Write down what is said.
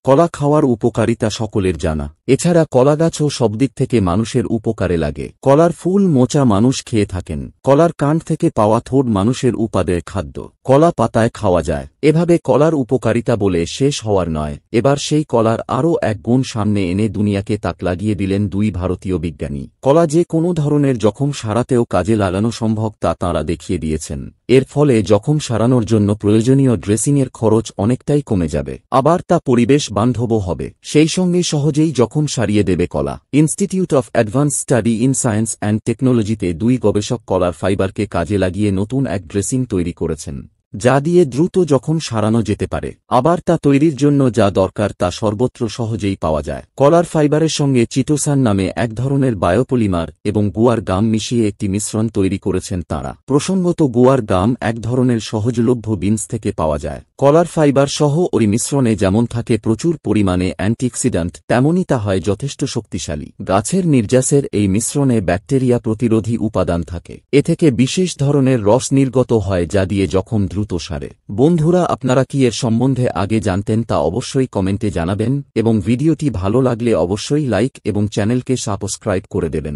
কলা খাওয়ার উপকারিতা সকলের জানা। এছাড়া কলাগাছও সব দিক থেকে মানুষের উপকারে লাগে। কলার ফুল মোচা মানুষ খেয়ে থাকেন। কলার কাণ্ড থেকে পাওয়া থোড় মানুষের উপাদেয় খাদ্য। কলা পাতায় খাওয়া যায়। এভাবে কলার উপকারিতা বলে শেষ হওয়ার নয়। এবার সেই কলার আরও এক গুণ সামনে এনে দুনিয়াকে তাক লাগিয়ে দিলেন দুই ভারতীয় বিজ্ঞানী। কলা যে কোনো ধরনের জখম সারাতেও কাজে লাগানো সম্ভব তা তাঁরা দেখিয়ে দিয়েছেন। এর ফলে জখম সারানোর জন্য প্রয়োজনীয় ড্রেসিংয়ের খরচ অনেকটাই কমে যাবে, আবার তা পরিবেশ বান্ধবও হবে। সেই সঙ্গে সহজেই জখম সারিয়ে দেবে কলা। Institute of advance study in science and টেকনোলজিতে দুই গবেষক কলার ফাইবারকে কাজে লাগিয়ে নতুন এক ড্রেসিং তৈরি করেছেন, যা দিয়ে দ্রুত জখম সারানো যেতে পারে। আবার তা তৈরির জন্য যা দরকার তা সর্বত্র সহজেই পাওয়া যায়। কলার ফাইবারের সঙ্গে চিটোসান নামে এক ধরনের বায়োপলিমার এবং গুয়ার গাম মিশিয়ে একটি মিশ্রণ তৈরি করেছেন তাঁরা। প্রসঙ্গত, গুয়ার গাম এক ধরনের সহজলভ্য বিনস থেকে পাওয়া যায়। কলার ফাইবার সহ ওই মিশ্রণে যেমন থাকে প্রচুর পরিমাণে অ্যান্টিঅক্সিডেন্ট, তেমনই তা হয় যথেষ্ট শক্তিশালী। গাছের নির্যাসের এই মিশ্রণে ব্যাকটেরিয়া প্রতিরোধী উপাদান থাকে। এ থেকে বিশেষ ধরনের রস নির্গত হয় যা দিয়ে জখম দ্রুত সারে। বন্ধুরা, আপনারা কি এর সম্বন্ধে আগে জানতেন তা অবশ্যই কমেন্টে জানাবেন এবং ভিডিওটি ভালো লাগলে অবশ্যই লাইক এবং চ্যানেলকে সাবস্ক্রাইব করে দেবেন।